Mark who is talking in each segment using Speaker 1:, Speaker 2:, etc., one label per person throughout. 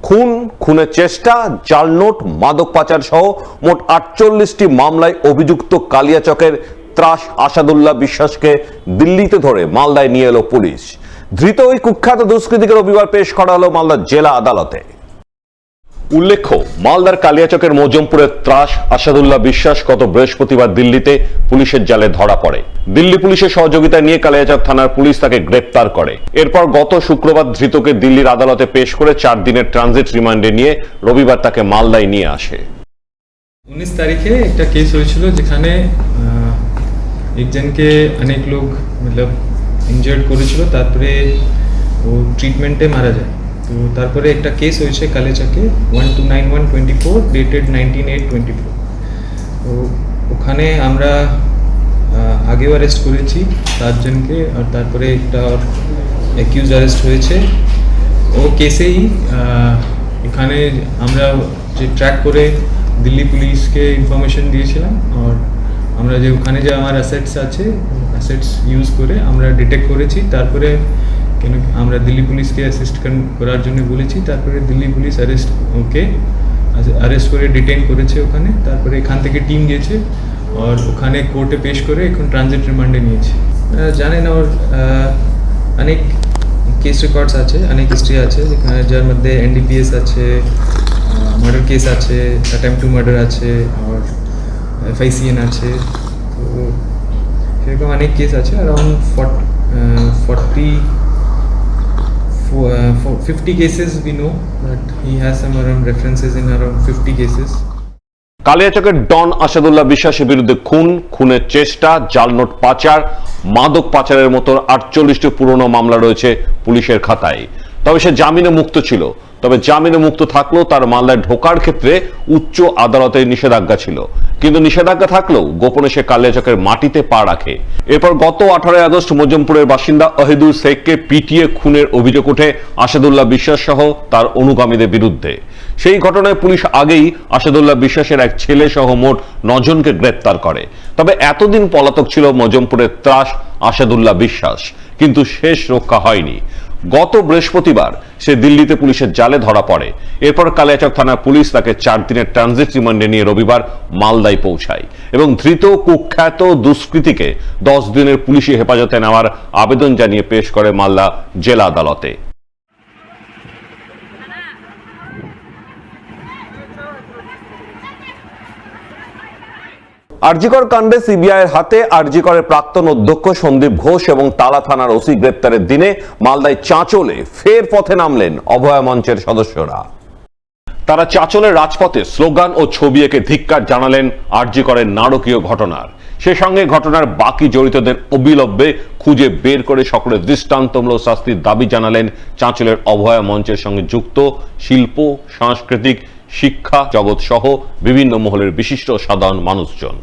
Speaker 1: খুন, খুনের চেষ্টা, জাল নোট, মাদক পাচার সহ মোট 48টি মামলায় অভিযুক্ত কালিয়াচকের ত্রাস আসাদুল্লাহ বিশ্বাসকে দিল্লিতে ধরে মালদায় নিয়ে এলো পুলিশ। ধৃত ওই কুখ্যাত দুষ্কৃতীকে রবিবার পেশ করা হলো মালদা জেলা আদালতে। উল্লেখ্য, মালদার কালিয়াচকের মজমপুরের ত্রাস আসাদুল্লাহ বিশ্বাস গত বৃহস্পতিবার দিল্লিতে পুলিশের জালে ধরা পড়ে। দিল্লি পুলিশের সহযোগিতা নিয়ে কালিয়াচক থানার পুলিশ তাকে গ্রেপ্তার করে। এরপর গত শুক্রবার ধৃতকে দিল্লির আদালতে পেশ করে 4 দিনের ট্রানজিট রিমান্ডে নিয়ে রবিবার তাকে মালদায় নিয়ে আসে।
Speaker 2: 19 তারিখে একটা কেস হয়েছিল যেখানে একজনকে অনেক লোক ইনজার্ড করেছিল, তারপরে ও ট্রিটমেন্টে মারা যায়। তো তারপরে একটা কেস হয়েছে কালিয়াচকে 1291/24 ডেটেড 19/8/24। তো ওখানে আমরা আগেও অ্যারেস্ট করেছি 7 জনকে, আর তারপরে একটা অ্যাকিউজ অ্যারেস্ট হয়েছে। ও কেসেই এখানে আমরা যে ট্র্যাক করে দিল্লি পুলিশকে ইনফরমেশন দিয়েছিলাম, আর আমরা যে ওখানে যে আমার অ্যাসেটস আছে, অ্যাসেটস ইউজ করে আমরা ডিটেক্ট করেছি। তারপরে কেন আমরা দিল্লি পুলিশকে অ্যাসিস্ট করার জন্য বলেছি। তারপরে দিল্লি পুলিশ অ্যারেস্ট করে ডিটেইন করেছে ওখানে। তারপরে এখান থেকে টিম গেছে আর ওখানে কোর্টে পেশ করে এখন ট্রানজিট রিমান্ডে নিয়েছে। জানেন, ওর অনেক কেস রেকর্ডস আছে, অনেক হিস্ট্রি আছে, যেখানে যার মধ্যে NDPS আছে, মার্ডার কেস আছে, অ্যাটেম্প টু মার্ডার আছে, আর FICN আছে। তো সেরকম অনেক কেস আছে, around 50 cases we know that he has some around references in around 50 cases.
Speaker 1: কালিয়াচকের ডন আসাদুল্লাহ বিশ্বাসের বিরুদ্ধে খুন, খুনের চেষ্টা, জাল নোট পাচার, মাদক পাচারের মতো 48টি পুরনো মামলা রয়েছে পুলিশের খাতায়। তবে সে জামিনে মুক্ত ছিল। তবে জামিনে মুক্ত থাকলেও তার মামলায় ঢোকার ক্ষেত্রে উচ্চ আদালতের নিষেধাজ্ঞা ছিল। কিন্তু নিষেধাজ্ঞা থাকলেও গোপনে সে কালিয়াচকের মাটিতে পা রাখে। এরপর গত 18 আগস্ট মজমপুরের বাসিন্দা অহিদুর শেখকে পিটিয়ে খুনের অভিযোগ ওঠে আসাদুল্লাহ বিশ্বাস সহ তার অনুগামীদের বিরুদ্ধে। সেই ঘটনায় পুলিশ আগেই আসাদুল্লাহ বিশ্বাসের এক ছেলে সহ মোট 9 জনকে গ্রেপ্তার করে। তবে এতদিন পলাতক ছিল মজমপুরের ত্রাস আসাদুল্লাহ বিশ্বাস, কিন্তু শেষ রক্ষা হয়নি। গত বৃহস্পতিবার সে দিল্লিতে পুলিশের জালে ধরা পড়ে। এরপর কালিয়াচক থানার পুলিশ তাকে 4 দিনের ট্রানজিট রিমান্ডে নিয়ে রবিবার মালদায় পৌঁছায় এবং ধৃত কুখ্যাত দুষ্কৃতীকে 10 দিনের পুলিশি হেফাজতে নেওয়ার আবেদন জানিয়ে পেশ করে মালদা জেলা আদালতে। আরজিকর কাণ্ডে সিবিআইয়ের হাতে আরজিকরের প্রাক্তন অধ্যক্ষ সন্দীপ ঘোষ এবং তালা থানার ওসি গ্রেপ্তারের দিনে মালদায় চাঁচলে ফের পথে নামলেন অভয়া মঞ্চের সদস্যরা। তারা চাঁচলের রাজপথে স্লোগান ও ছবি এঁকে ধিক্কার জানালেন আরজিকরের নারকীয় ঘটনার। সে সঙ্গে ঘটনার বাকি জড়িতদের অবিলম্বে খুঁজে বের করে সকলের দৃষ্টান্তমূলক শাস্তির দাবি জানালেন চাঁচলের অভয়া মঞ্চের সঙ্গে যুক্ত শিল্প, সাংস্কৃতিক, শিক্ষা জগৎ সহ বিভিন্ন মহলের বিশিষ্ট সাধারণ মানুষজন।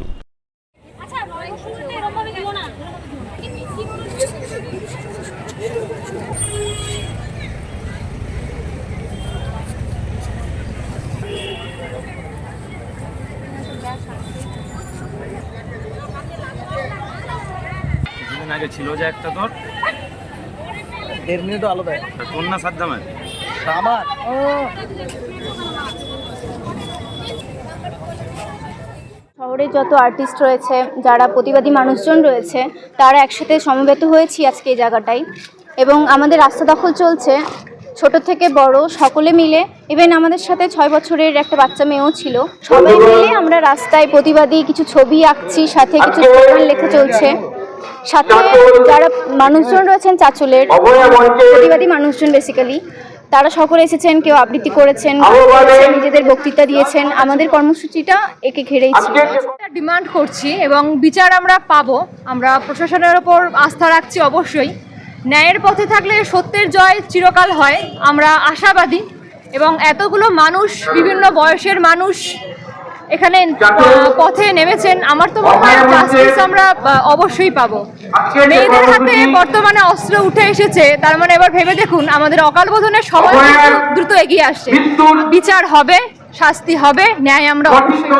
Speaker 3: আগে ছিল যে একটা তোর
Speaker 4: 1.5 মিনিট আলো দেয়
Speaker 3: তোর না সাদ্দামের
Speaker 4: আমার
Speaker 5: শহরে যত আর্টিস্ট রয়েছে, যারা প্রতিবাদী মানুষজন রয়েছে, তারা একসাথে সমবেত হয়েছি আজকে এই জায়গাটায়। এবং আমাদের রাস্তা দখল চলছে, ছোট থেকে বড় সকলে মিলে। ইভেন আমাদের সাথে 6 বছরের একটা বাচ্চা মেয়েও ছিল। সবাই মিলে আমরা রাস্তায় প্রতিবাদী কিছু ছবি আঁকছি, সাথে কিছু স্লোগান লেখা চলছে। সাথে যারা মানুষজন রয়েছেন চাঁচলের প্রতিবাদী মানুষজন, বেসিক্যালি তারা সকলে এসেছেন, কেউ আবৃত্তি করেছেন, নিজেদের বক্তৃতা দিয়েছেন। আমাদের কর্মসূচিটা একে ঘিরেই ছিল।
Speaker 6: ডিমান্ড করছি এবং বিচার আমরা পাবো। আমরা প্রশাসনের ওপর আস্থা রাখছি অবশ্যই। ন্যায়ের পথে থাকলে সত্যের জয় চিরকাল হয়, আমরা আশাবাদী। এবং এতগুলো মানুষ, বিভিন্ন বয়সের মানুষ এখানে পথে নেমেছেন, আমার তো মনে হয় জাস্টিস আমরা অবশ্যই পাবো। মেয়েদের হাতে বর্তমানে অস্ত্র উঠে এসেছে, তার মানে এবার ভেবে দেখুন আমাদের অকাল বোধনের সময় দ্রুত এগিয়ে আসছে। বিচার হবে, শাস্তি হবে, ন্যায় আমরা অবশ্যই